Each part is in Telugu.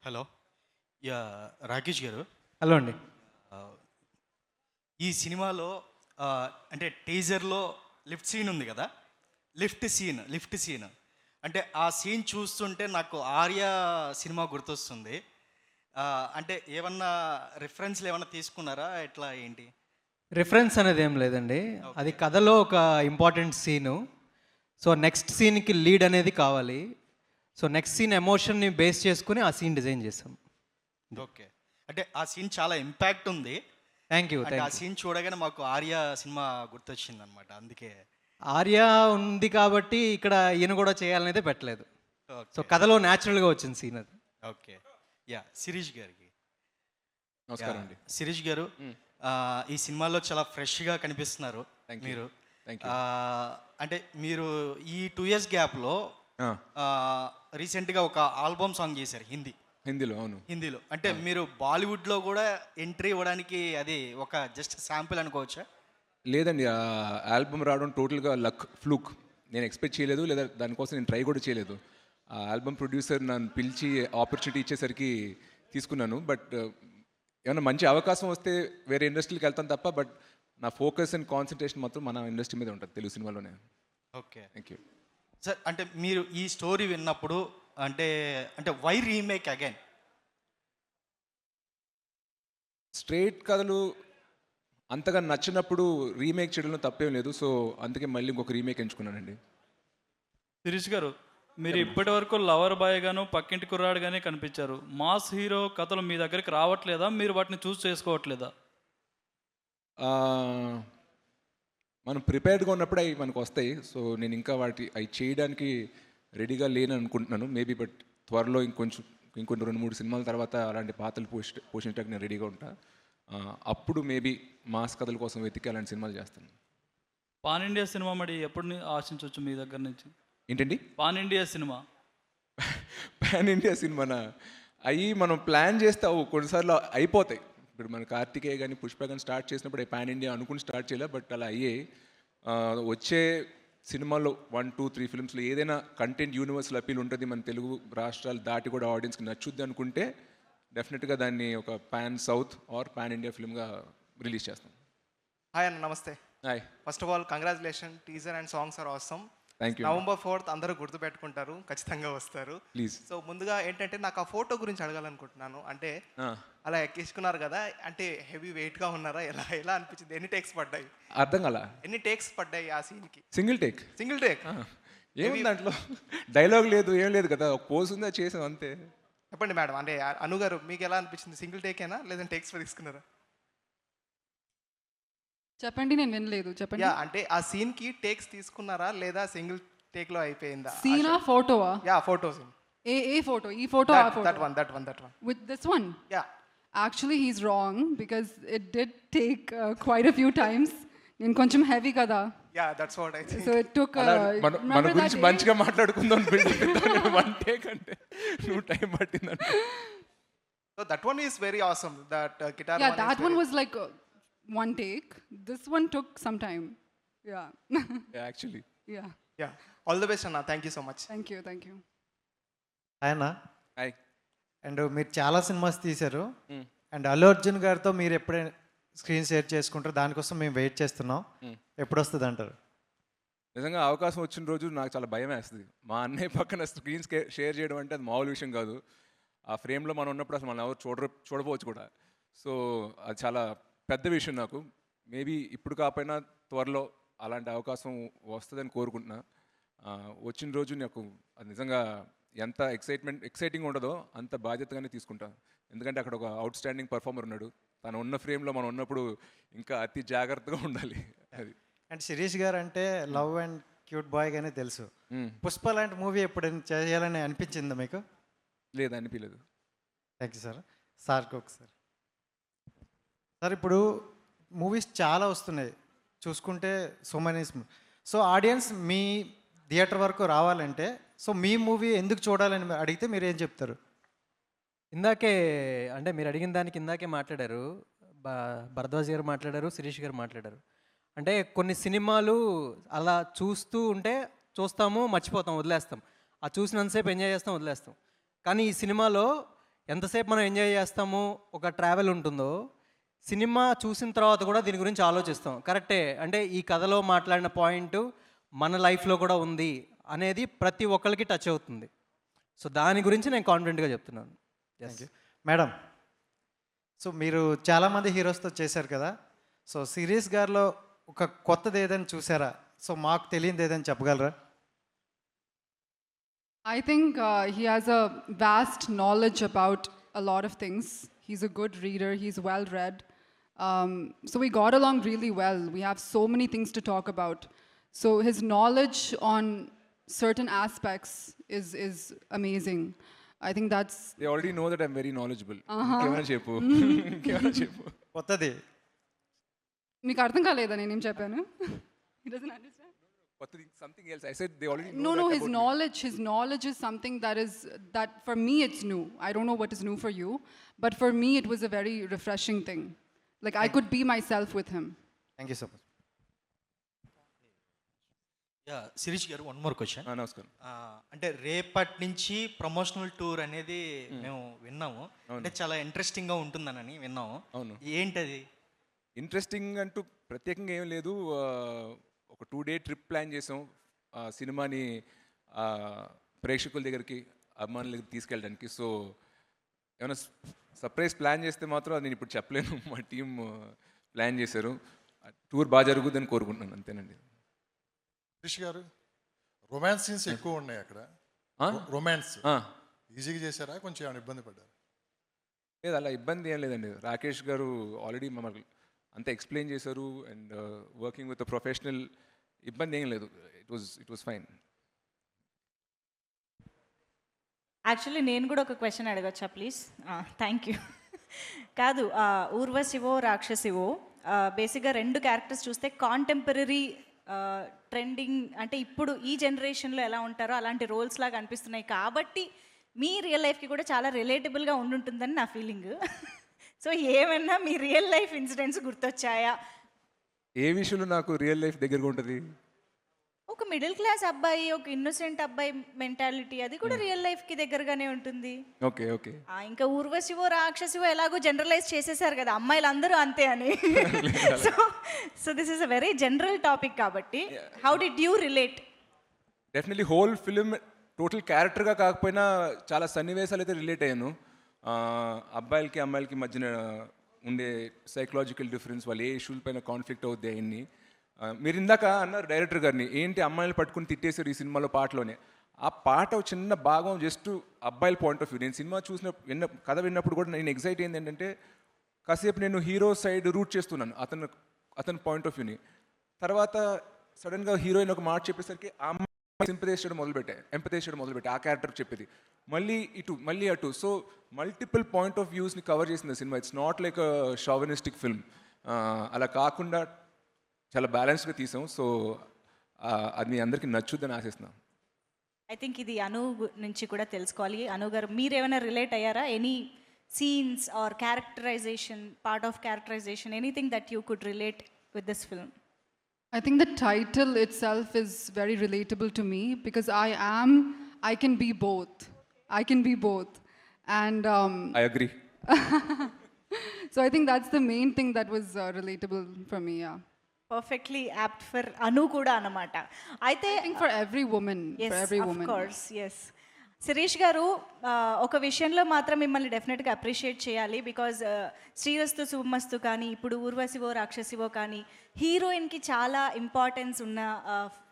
హలో. రాకేష్ గారు, హలో అండి. ఆహ్, ఈ సినిమాలో అంటే టీజర్‌లో ఉంది గదా! Lift scene. అంటే ఆ సీన్ చూస్తుంటే నాకు 'ఆర్య' సినిమా గుర్తొస్తుంది. అంటే ఏమన్నా రిఫరెన్స్‌లేమన్నా తీసుకున్నారా? ఎట్లా ఏంటి? రిఫరెన్స్ అనేది ఏం లేదండి. అది ఓకే. కథలో ఒక ఇంపార్టెంట్ సీను. సో, నెక్స్ట్ సీన్‌కి లీడ్ అనేది కావాలి. సో, నెక్స్ట్ సీన్ ఎమోషన్‌ని బేస్ చేసుకొని ఆ సీన్ డిజైన్ చేసాం. ఓకే. అంటే ఆ సీన్ చాలా ఇంపాక్ట్ ఉంది. Thank you. అంటే ఆ సీన్ చూడగానే మాకు 'ఆర్య' సినిమా గుర్తొచ్చిందనమాట. అందుకే. ఆర్య ఉంది కాబట్టి ఇక్కడ ఈయన కూడా చేయాలనేదే పెట్టలేదు. So, okay. కథలో న్యాచురల్‌గా వచ్చిన సీన్ అది. ఓకే. శిరీష్ గారికి. నమస్కారం అండి. శిరీష్ గారు, ఈ సినిమాలో చాలా ఫ్రెష్‌గా కనిపిస్తున్నారు Thank you. మీరు. Thank you. అంటే మీరు ఈ 2 ఇయర్స్ గ్యాప్‌లో ఆ, రీసెంట్‌గా ఒక ఆల్బమ్ సాంగ్ చేశారు హిందీలో అవును. హిందీలో. అంటే మీరు బాలీవుడ్‌లో కూడా ఎంట్రీ ఇవ్వడానికి అది ఒక జస్ట్ శాంపిల్ అనుకోవచ్చా? లేదండి, ఆ ఆల్బమ్ రావడం టోటల్గా లక్, ఫ్లూక్. నేను ఎక్స్పెక్ట్ చేయలేదు, లేదా దానికోసం నేను ట్రై కూడా చేయలేదు. ఆ ఆల్బమ్ ప్రొడ్యూసర్ నన్ను పిలిచి ఆపర్చునిటీ ఇచ్చేసరికి తీసుకున్నాను. బట్ ఏమైనా మంచి అవకాశం వస్తే వేరే ఇండస్ట్రీకి వెళ్తాను తప్ప, బట్ నా ఫోకస్ అండ్ కాన్సన్ట్రేషన్ మాత్రం మన ఇండస్ట్రీ మీద ఉంటుంది, తెలుగు సినిమాలోనే. ఓకే. Thank you. సార్, అంటే మీరు ఈ స్టోరీ విన్నప్పుడు అంటే అంటే వై రీమేక్ అగైన్? స్ట్రైట్ కథలు అంతగా నచ్చినప్పుడు రీమేక్ చేయడంలో తప్పేం లేదు. సో అందుకే మళ్ళీ ఇంకొక రీమేక్ ఎంచుకున్నానండి. శిరీష్ గారు, మీరు ఇప్పటి వరకు లవర్ బాయ్ గాను పక్కింటి కుర్రాడు గానే కనిపించారు. మాస్ హీరో కథలు మీ దగ్గరికి రావట్లేదా? మీరు వాటిని చూస్ చేసుకోవట్లేదా? ఆ, మనం ప్రిపేర్డ్గా ఉన్నప్పుడు అవి మనకు వస్తాయి. సో నేను ఇంకా అవి చేయడానికి రెడీగా లేని అనుకుంటున్నాను మేబీ. బట్ త్వరలో ఇంకొన్ని 2-3 సినిమాల తర్వాత అలాంటి పాత్రలు పోషించడానికి నేను రెడీగా ఉంటా. అప్పుడు మేబీ మాస్ కథల కోసం వెతికి అలాంటి సినిమాలు చేస్తాను. పాన్ ఇండియా సినిమా మరి ఎప్పుడు ఆశించవచ్చు మీ దగ్గర నుంచి? ఏంటండి? Pan India cinema. Pan India సినిమానా? అవి మనం ప్లాన్ చేస్తే అవి కొన్నిసార్లు అయిపోతాయి. ఇప్పుడు మన కార్తికేయ కానీ పుష్ప కానీ స్టార్ట్ చేసినప్పుడు పాన్ ఇండియా అనుకుని స్టార్ట్ చేయలే, బట్ అలా అయ్యే. వచ్చే సినిమాలో 1-2-3 ఫిల్మ్స్లో ఏదైనా కంటెంట్ యూనివర్సల్ అపీల్ ఉంటుంది, మన తెలుగు రాష్ట్రాలు దాటి కూడా ఆడియన్స్కి నచ్చుద్ది అనుకుంటే డెఫినెట్గా దాన్ని ఒక pan south or pan India ఫిల్మ్గా రిలీజ్ చేస్తాం. హాయ్ అన్న, నమస్తే. Hi. First of all congratulation, teaser and songs are awesome. Thank you. November 4th అందరూ గుర్తుపెట్టుకుంటారు, ఖచ్చితంగా వస్తారు. ప్లీజ్. సో ముందుగా ఏంటంటే నాకు ఆ ఫోటో గురించి అడగాలనుకుంటున్నాను. అంటే అలా ఎక్కించుకున్నారు కదా, అంటే హెవీ వెయిట్గా ఉన్నారా? ఎలా ఎలా అనిపించింది? ఎన్ని టేక్స్ పడ్డాయి? అర్థం కల. ఎన్ని టేక్స్ పడ్డాయి ఆ సీన్కి? Single take. Single take. ఏముంది దాంట్లో? డైలాగ్ లేదు, ఏం లేదు కదా, ఒక పోజ్ ఉందా, చేసాం అంతే. చెప్పండి మేడం, అంటే అను గారు మీకు ఎలా అనిపించింది? సింగిల్ టేకేనా లేదంటే టేక్స్ తీసుకున్నారా? చెప్పండి, నేను వినలేదు. చెప్పండి. యా, అంటే ఆ సీన్కి టేక్స్ తీసుకున్నారా లేదా సింగిల్ టేక్లో అయిపోయిందా? సీనా ఫోటోవా? Yeah, photo scene. ఏ ఫోటో? ఈ ఫోటో ఆ that photo? One. With this one? Yeah. Actually he's wrong because it did take quite a few times. నేను కొంచెం హెవీ కదా, yeah, that's what I think. So it took మన గురించి మంచిగా మాట్లాడుకుందాం. వన్ టేక్ అంటే నువ్వు time పట్టిందంటే. So that one is very awesome. That guitar yeah, one that is one very... was like one take. This one took some time. Yeah. Actually. Yeah. Yeah. All the best, Anna. Thank you so much. Thank you. ఆయన హాయ్. అండ్ మీరు చాలా సినిమాస్ తీశారు. అండ్ అల్లు అర్జున్ గారితో మీరు ఎప్పుడైనా స్క్రీన్ షేర్ చేసుకుంటారు? దానికోసం మేము వెయిట్ చేస్తున్నాం. ఎప్పుడు వస్తుంది అంటారు? నిజంగా అవకాశం వచ్చిన రోజు నాకు చాలా భయం వేస్తుంది. మా అన్నయ్య పక్కన స్క్రీన్స్ షేర్ చేయడం అంటే అది మామూలు విషయం కాదు. ఆ ఫ్రేమ్లో మనం ఉన్నప్పుడు అసలు మనం ఎవరు చూడపోవచ్చు కూడా. సో అది చాలా పెద్ద విషయం నాకు. మేబీ ఇప్పుడు కాకపోయినా త్వరలో అలాంటి అవకాశం వస్తుందని కోరుకుంటున్నా. వచ్చిన రోజు నాకు అది నిజంగా ఎంత ఎక్సైటింగ్ ఉండదో అంత బాధ్యతగానే తీసుకుంటాను. ఎందుకంటే అక్కడ ఒక అవుట్ స్టాండింగ్ పర్ఫార్మర్ ఉన్నాడు. తను ఉన్న ఫ్రేమ్లో మనం ఉన్నప్పుడు ఇంకా అతి జాగ్రత్తగా ఉండాలి. అది. అండ్ శిరీష్ గారు అంటే లవ్ అండ్ క్యూట్ బాయ్ గానే తెలుసు. పుష్ప లాంటి మూవీ ఎప్పుడైనా చేయాలని అనిపించిందా మీకు? లేదు, అనిపించలేదు. Thank you sir. సార్కి ఒకసారి. సార్, ఇప్పుడు మూవీస్ చాలా వస్తున్నాయి చూసుకుంటే, సో ఆడియన్స్ మీ థియేటర్ వరకు రావాలంటే సో మీ మూవీ ఎందుకు చూడాలని అడిగితే మీరు ఏం చెప్తారు? ఇందాకే అంటే మీరు అడిగిన దానికి ఇందాకే మాట్లాడారు. భరద్వాజ్ గారు మాట్లాడారు, శిరీష్ గారు మాట్లాడారు. అంటే కొన్ని సినిమాలు అలా చూస్తూ ఉంటే చూస్తాము, మర్చిపోతాం, వదిలేస్తాం. ఆ చూసినంతసేపు ఎంజాయ్ చేస్తాం, వదిలేస్తాం. కానీ ఈ సినిమాలో ఎంతసేపు మనం ఎంజాయ్ చేస్తామో ఒక ట్రావెల్ ఉంటుందో సినిమా చూసిన తర్వాత కూడా దీని గురించి ఆలోచిస్తాం. కరెక్టే, అంటే ఈ కథలో మాట్లాడిన పాయింట్ మన లైఫ్లో కూడా ఉంది అనేది ప్రతి ఒక్కరికి టచ్ అవుతుంది. సో దాని గురించి నేను కాన్ఫిడెంట్గా చెప్తున్నాను. Thank you madam. సో మీరు చాలామంది హీరోస్తో చేశారు కదా, సో సిరీస్ గారిలో ఒక కొత్తది ఏదైనా చూసారా? సో మాకు తెలియదు ఏదైనా చెప్పగలరా? I think he has a vast knowledge about a lot of things. He's a good reader, he's well read. So we got along really well. We have so many things to talk about. So his knowledge on certain aspects is amazing. I think that's. They already know that I'm very knowledgeable. ఇంకేమైనా చెప్పు. కొత్తది మీకు అర్థం కాలేదా నేనేం చెప్పాను? He doesn't understand. Something else. I said they already know No, that his about his knowledge is something that for me it's new. I don't know what is new for you, but for me it was a very refreshing thing. Like I could be myself with him. Thank you so much. Yeah Shirish garu, one more question. నమస్కారం. అంటే రేపటి నుంచి ప్రమోషనల్ టూర్ అనేది మేము విన్నాము. అంటే చాలా ఇంట్రెస్టింగ్గా ఉంటుందనని విన్నాము. అవును. ఏంటది? ఇంట్రెస్టింగ్ అంటూ ప్రత్యేకంగా ఏం లేదు. ఒక 2-day ట్రిప్ ప్లాన్ చేసాం సినిమాని ప్రేక్షకుల దగ్గరికి, అభిమానుల దగ్గరికి తీసుకెళ్ళడానికి. సో ఏమైనా సర్ప్రైజ్ ప్లాన్ చేస్తే మాత్రం అది నేను ఇప్పుడు చెప్పలేను. మా టీం ప్లాన్ చేశారు. టూర్ బాగా జరుగుతుందని కోరుకుంటున్నాను, అంతేనండి. క్రిష్ గారు, రొమాన్స్ సీన్స్ ఎక్కువ ఉన్నాయి అక్కడ. రొమాన్స్ ఈజీగా చేశారా, కొంచెం ఏమైనా ఇబ్బంది పడ్డారు? లేదు, అలా ఇబ్బంది ఏం లేదండి. రాకేష్ గారు ఆల్రెడీ మమ్మల్ని అంతా ఎక్స్ప్లెయిన్ చేశారు. అండ్ వర్కింగ్ విత్ ప్రొఫెషనల్, ఇబ్బంది ఏం లేదు. It was fine. యాక్చువల్లీ నేను కూడా ఒక క్వశ్చన్ అడగచ్చా ప్లీజ్? Thank you. కాదు, ఊర్వశివో రాక్షసివో బేసిక్గా 2 క్యారెక్టర్స్ చూస్తే కాంటెంపరీ ట్రెండింగ్, అంటే ఇప్పుడు ఈ జనరేషన్లో ఎలా ఉంటారో అలాంటి రోల్స్ లాగా అనిపిస్తున్నాయి. కాబట్టి మీ రియల్ లైఫ్కి కూడా చాలా రిలేటబుల్గా ఉండుంటుందని నా ఫీలింగ్. సో ఏమన్నా మీ రియల్ లైఫ్ ఇన్సిడెంట్స్ గుర్తొచ్చాయా? ఏ విషయంలో నాకు రియల్ లైఫ్ దగ్గరగా ఉంటుంది? ఒక మిడిల్ క్లాస్ అబ్బాయి, ఒక ఇన్నోసెంట్ అబ్బాయి మెంటాలిటీ, అది కూడా రియల్ లైఫ్కి దగ్గరగానే ఉంటుంది. Okay okay. ఇంకా ఊర్వశివో రాక్షసివో ఎలాగో జనరలైజ్ చేసేసారు కదా అమ్మాయిలు అందరూ అంతే అని. So this is a very general topic కాబట్టి how did you relate? Definitely whole film total క్యారెక్టర్గా కాకపోయినా చాలా సన్నివేశాలు అయితే రిలేట్ అయ్యాను. అబ్బాయిలకి అమ్మాయిలకి మధ్యన ఉండే సైకలాజికల్ డిఫరెన్స్, వాళ్ళు ఏ ఇష్యూల పైన కాన్ఫ్లిక్ట్ అవుద్ది అవన్నీ. మీరు ఇందాక అన్నారు డైరెక్టర్ గారిని, ఏంటి అమ్మాయిలు పట్టుకుని తిట్టేశారు ఈ సినిమాలో పాటలోనే. ఆ పాట ఒక చిన్న భాగం జస్ట్ అబ్బాయిల పాయింట్ ఆఫ్ వ్యూ. నేను సినిమా కథ విన్నప్పుడు కూడా నేను ఎగ్జైట్ అయింది ఏంటంటే, కాసేపు నేను హీరో సైడ్ రూట్ చేస్తున్నాను అతని పాయింట్ ఆఫ్ వ్యూని. తర్వాత సడన్గా హీరోయిన్ ఒక మాట చెప్పేసరికి ఆ అమ్మాయి ఎంపథైజ్ చేయడం మొదలుపెట్టాయి ఆ క్యారెక్టర్ చెప్పేది. మళ్ళీ అటు. సో మల్టిపుల్ పాయింట్ ఆఫ్ వ్యూస్ని కవర్ చేసింది సినిమా. It's not like a chauvinistic film. అలా కాకుండా చాలా బ్యాలెన్స్గా తీసాం. సో అది మీ అందరికీ నచ్చుద్దని ఆశిస్తున్నాం. ఐ థింక్ ఇది అను నుంచి కూడా తెలుసుకోవాలి. అను గారు, మీరేమైనా రిలేట్ అయ్యారా? Any scenes or characterization, part of characterization, anything that you could relate with this film? I think the title itself is very relatable to me because I can be both. And I agree. so I think that's the main thing that was relatable for me, yeah. Perfectly apt for Anu కూడా అన్నమాట. అయితే I think for every woman, for every woman. Of course, yes. Sirish గారు, ఒక విషయంలో మాత్రం మిమ్మల్ని డెఫినెట్గా అప్రిషియేట్ చేయాలి. బికాజ్ శ్రీరస్తు శుభమస్తు కానీ, ఇప్పుడు ఊర్వశివో రాక్షసివో కానీ, హీరోయిన్కి చాలా ఇంపార్టెన్స్ ఉన్న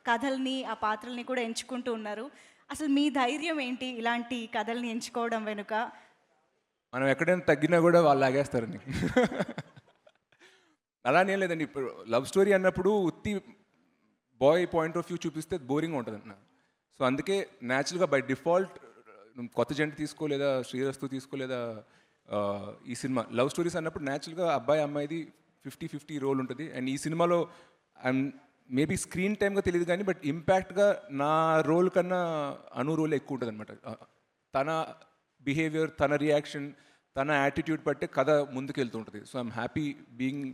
కథల్ని, ఆ పాత్రల్ని కూడా ఎంచుకుంటూ ఉన్నారు. అసలు మీ ధైర్యం ఏంటి ఇలాంటి కథల్ని ఎంచుకోవడం వెనుక? మనం ఎక్కడైనా తగ్గినా కూడా వాళ్ళు లాగేస్తారని. అలానే లేదండి. ఇప్పుడు లవ్ స్టోరీ అన్నప్పుడు ఉత్తి బాయ్ పాయింట్ ఆఫ్ వ్యూ చూపిస్తే బోరింగ్గా ఉంటుంది అన్న. సో అందుకే న్యాచురల్గా బై డిఫాల్ట్ కొత్త జంట తీసుకో, లేదా శ్రీరస్తు తీసుకో, లేదా ఈ సినిమా లవ్ స్టోరీస్ అన్నప్పుడు న్యాచురల్గా అబ్బాయి అమ్మాయిది 50-50 రోల్ ఉంటుంది. అండ్ ఈ సినిమాలో ఐఎమ్ మేబీ స్క్రీన్ టైమ్గా తెలియదు కానీ, బట్ ఇంపాక్ట్గా నా రోల్ కన్నా అను రోల్ ఎక్కువ ఉంటుంది అనమాట. తన బిహేవియర్, తన రియాక్షన్, తన యాటిట్యూడ్ బట్టే కథ ముందుకు వెళ్తూ ఉంటుంది. So I'm happy being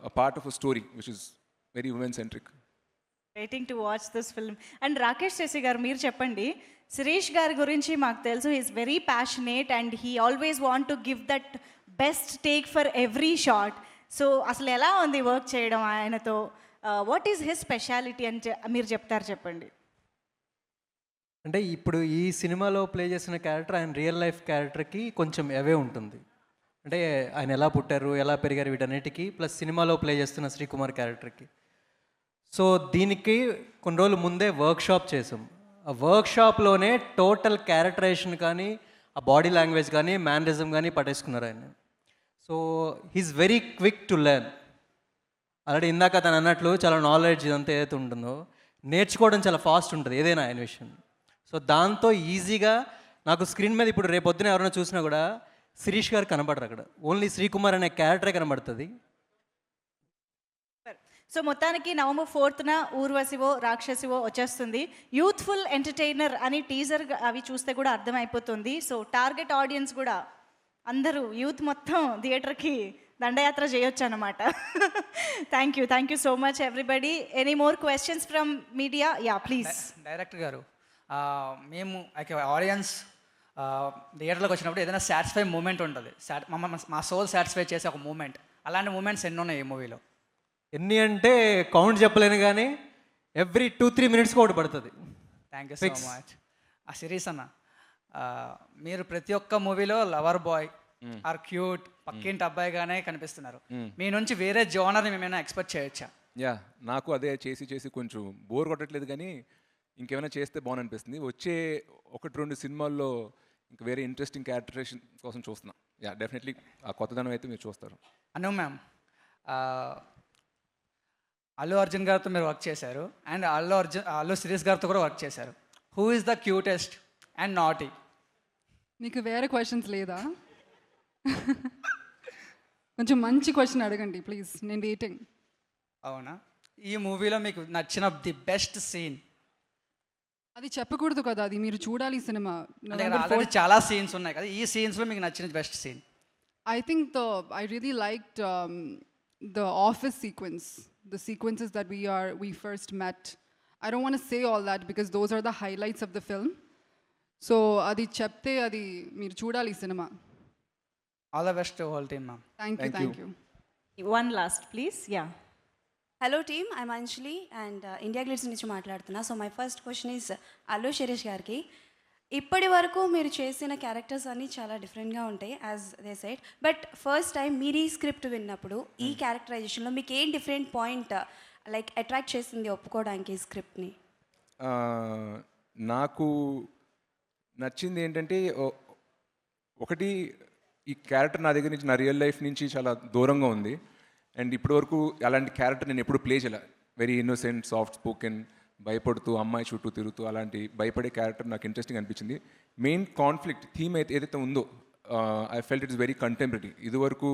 a part of a story which is very women centric. Waiting to watch this film. And Rakesh Sashi గారు మీరు చెప్పండి, శిరీష్ గారి గురించి మాకు తెలుసు is very passionate and he always want to give that best take for every shot. So అసలు ఎలా ఉంది వర్క్ చేయడం ఆయనతో? వాట్ ఈస్ హిస్ స్పెషాలిటీ అని మీరు చెప్తారు, చెప్పండి. అంటే ఇప్పుడు ఈ సినిమాలో ప్లే చేసిన క్యారెక్టర్ ఆయన రియల్ లైఫ్ క్యారెక్టర్కి కొంచెం అవే ఉంటుంది. అంటే ఆయన ఎలా పుట్టారు, ఎలా పెరిగారు, వీటన్నిటికీ ప్లస్ సినిమాలో ప్లే చేస్తున్న శ్రీకుమార్ క్యారెక్టర్కి. సో దీనికి కొన్ని రోజుల ముందే వర్క్షాప్ చేసాం. ఆ వర్క్షాప్లోనే టోటల్ క్యారెక్టరైజేషన్ కానీ, ఆ బాడీ లాంగ్వేజ్ కానీ, మేనరిజం కానీ పట్టేసుకున్నారు ఆయన. So he's very quick to learn. Already ఇందాక తను అన్నట్లు చాలా నాలెడ్జ్ ఇదంతా ఏదైతే ఉంటుందో నేర్చుకోవడం చాలా ఫాస్ట్ ఉంటుంది ఏదైనా ఆయన విషయం. సో దాంతో ఈజీగా నాకు స్క్రీన్ మీద ఇప్పుడు రేపొద్దున ఎవరైనా చూసినా కూడా శిరీష్ గారు కనబడరు, అక్కడ ఓన్లీ శ్రీకుమార్ అనే క్యారెక్టరే కనబడుతుంది. సో మొత్తానికి November 4th ఊర్వశివో రాక్షసివో వచ్చేస్తుంది. యూత్ఫుల్ ఎంటర్టైనర్ అని టీజర్ అవి చూస్తే కూడా అర్థమైపోతుంది. సో టార్గెట్ ఆడియన్స్ కూడా అందరూ యూత్ మొత్తం థియేటర్కి దండయాత్ర చేయొచ్చు అనమాట. Thank you so much everybody. Any more questions from media? Yeah please. Director గారు, మేము ఆడియన్స్ థియేటర్లోకి వచ్చినప్పుడు ఏదైనా సాటిస్ఫై మూమెంట్ ఉంటుంది, మా సోల్ సాటిస్ఫై చేసే ఒక మూమెంట్, అలాంటి మూమెంట్స్ ఎన్ని ఉన్నాయి ఈ మూవీలో? ఎన్ని అంటే కౌంట్ చెప్పలేను కానీ ఎవ్రీ 2-3 మినిట్స్కి ఒకటి పడుతుంది. Thank you so much. ఆ సిరీస్ అన్న, మీరు ప్రతి ఒక్క మూవీలో లవర్ బాయ్ ఆర్ క్యూట్ పక్కింటి అబ్బాయిగానే కనిపిస్తున్నారు. మీ నుంచి వేరే జోనర్ని మేమైనా ఎక్స్పెక్ట్ చేయొచ్చా? యా, నాకు అదే చేసి కొంచెం బోర్ కొట్టట్లేదు, కానీ ఇంకేమైనా చేస్తే బాగుంది. వచ్చే 1-2 సినిమాల్లో ఇంకా వేరే ఇంట్రెస్టింగ్ క్యారెక్టరేషన్ కోసం చూస్తున్నాం. యా, డెఫినెట్లీ ఆ కొత్తదనం అయితే మీరు చూస్తారు. అను మ్యామ్, అల్లు అర్జున్ గారితో మీరు వర్క్ చేశారు అండ్ అల్లు శిరీష్ గారితో కూడా వర్క్ చేశారు. Who is the cutest and naughty? మీకు వేరే క్వశ్చన్స్ లేదా? కొంచెం మంచి క్వశ్చన్ అడగండి ప్లీజ్, నేను వెయిటింగ్. అవునా? ఈ మూవీలో మీకు నచ్చిన ది బెస్ట్ సీన్? అది చెప్పకూడదు కదా, అది మీరు చూడాలి ఈ సినిమా. ఆల్రెడీ చాలా సీన్స్ ఉన్నాయి కదా, ఈ సీన్స్లో మీకు నచ్చిన best scene? I think I really liked the office sequence, the sequences that we first met. I don't want to say all that because those are the highlights of the film. So adi chepte adi meer chudali cinema. All the best to whole team, ma'am. Thank you. One last please. Yeah. Hello team, I'm Anjali and India Glitz నుంచి మాట్లాడుతున్నా. So my first question is Allu Sirish గారికి. ఇప్పటి వరకు మీరు చేసిన క్యారెక్టర్స్ అన్నీ చాలా డిఫరెంట్గా ఉంటాయి as they side, but first time మీరు ఈ స్క్రిప్ట్ విన్నప్పుడు ఈ క్యారెక్టరైజేషన్లో మీకు ఏం డిఫరెంట్ పాయింట్ లైక్ అట్రాక్ట్ చేసింది ఒప్పుకోవడానికి ఈ స్క్రిప్ట్ని? నాకు నచ్చింది ఏంటంటే, ఒకటి ఈ క్యారెక్టర్ నా దగ్గర నుంచి, నా రియల్ లైఫ్ నుంచి చాలా దూరంగా ఉంది. అండ్ ఇప్పటివరకు అలాంటి క్యారెక్టర్ నేను ఎప్పుడు ప్లే చేయలే. వెరీ ఇన్నోసెంట్, సాఫ్ట్ స్పోకెన్, భయపడుతూ అమ్మాయి చుట్టూ తిరుగుతూ అలాంటి భయపడే క్యారెక్టర్ నాకు ఇంట్రెస్టింగ్ అనిపించింది. మెయిన్ కాన్ఫ్లిక్ట్ థీమ్ అయితే ఏదైతే ఉందో, I felt it's very contemporary. ఇదివరకు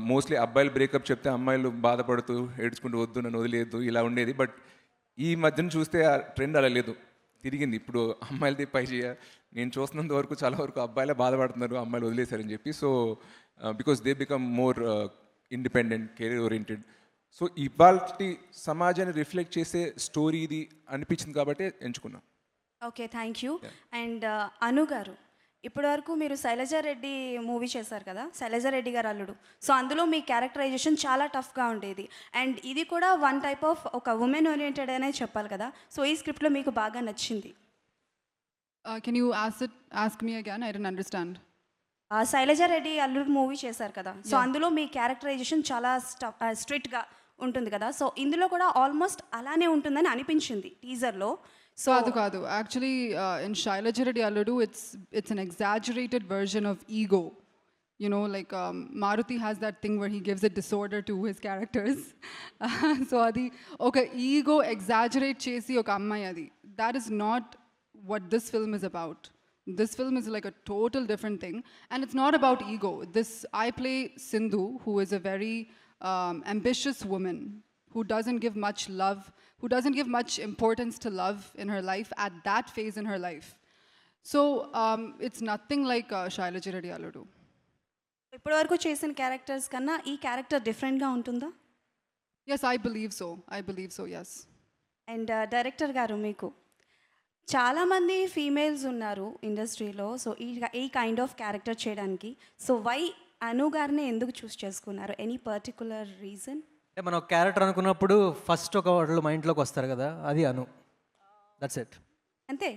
మోస్ట్లీ అబ్బాయిలు బ్రేకప్ చెప్తే అమ్మాయిలు బాధపడుతూ ఏడ్చుకుంటూ వద్దు నన్ను వదిలేదు ఇలా ఉండేది. బట్ ఈ మధ్యన చూస్తే ఆ ట్రెండ్ అలా లేదు, తిరిగింది. ఇప్పుడు అమ్మాయిలది పై చేయ నేను చూస్తున్నంత వరకు చాలా వరకు అబ్బాయిలే బాధపడుతున్నారు అమ్మాయిలు వదిలేశారని చెప్పి. So because they become more independent, career oriented. So ఇవాళ సమాజాన్ని రిఫ్లెక్ట్ చేసే స్టోరీ ఇది అనిపించింది కాబట్టి ఎంచుకున్నాం. Okay, thank you. And Anu గారు, ఇప్పటివరకు మీరు శైలజారెడ్డి మూవీ చేశారు కదా, శైలజారెడ్డి గారు అల్లుడు. సో అందులో మీ క్యారెక్టరైజేషన్ చాలా టఫ్గా ఉండేది అండ్ ఇది కూడా వన్ టైప్ ఆఫ్ ఒక ఉమెన్ ఓరియంటెడ్ అనే చెప్పాలి కదా. సో ఈ స్క్రిప్ట్లో మీకు బాగా నచ్చింది? Can you ask me again? I didn't understand. Sailaja Reddy అల్లుడు మూవీ చేశారు కదా, సో అందులో మీ క్యారెక్టరైజేషన్ చాలా స్ట్రిక్ట్గా ఉంటుంది కదా. సో ఇందులో కూడా ఆల్మోస్ట్ అలానే ఉంటుందని అనిపించింది టీజర్లో. So కాదు. Actually, in Shailajareddy Alludu, it's an exaggerated version of ego. You know, like Maruti has that thing where he gives a disorder to his characters. So adi oka ego exaggerate chesi oka ammai adi. That is not what this film is about. This film is like a total different thing, and it's not about ego. I play Sindhu, who is a very ambitious woman who doesn't give much love, who doesn't give much importance to love in her life at that phase in her life. So it's nothing like Shailajareddy Alludu. ఇప్పటివరకు చేసిన క్యారెక్టర్స్ కన్నా ఈ క్యారెక్టర్ డిఫరెంట్గా ఉంటుందా? Yes, I believe so, yes. And director గారు మీకు చాలామంది ఫీమేల్స్ ఉన్నారు ఇండస్ట్రీలో, సో ఈ కైండ్ ఆఫ్ క్యారెక్టర్ చేయడానికి, సో వై అను గారిని ఎందుకు చూస్ చేసుకున్నారు? Any particular reason? అంటే మనం ఒక క్యారెక్టర్ అనుకున్నప్పుడు ఫస్ట్ ఒక వాళ్ళు మైండ్లోకి వస్తారు కదా, అది అను. That's it. అంతే.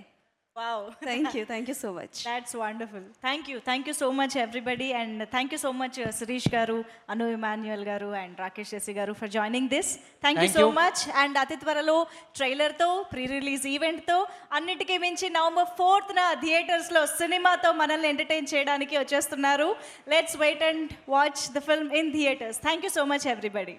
Wow. Thank you so much. That's wonderful. Thank you so much everybody, and thank you so much Sirish garu, Anu Emmanuel garu and Rakesh Sesi garu for joining this. Thank you so much. And అతి త్వరలో ట్రైలర్ తో, ప్రీ రిలీజ్ ఈవెంట్ తో, అన్నిటికీ మించి November 4th థియేటర్స్ లో సినిమాతో మనల్ని ఎంటర్టైన్ చేయడానికి వచ్చేస్తున్నారు. Let's wait and watch the film in theaters. Thank you so much everybody.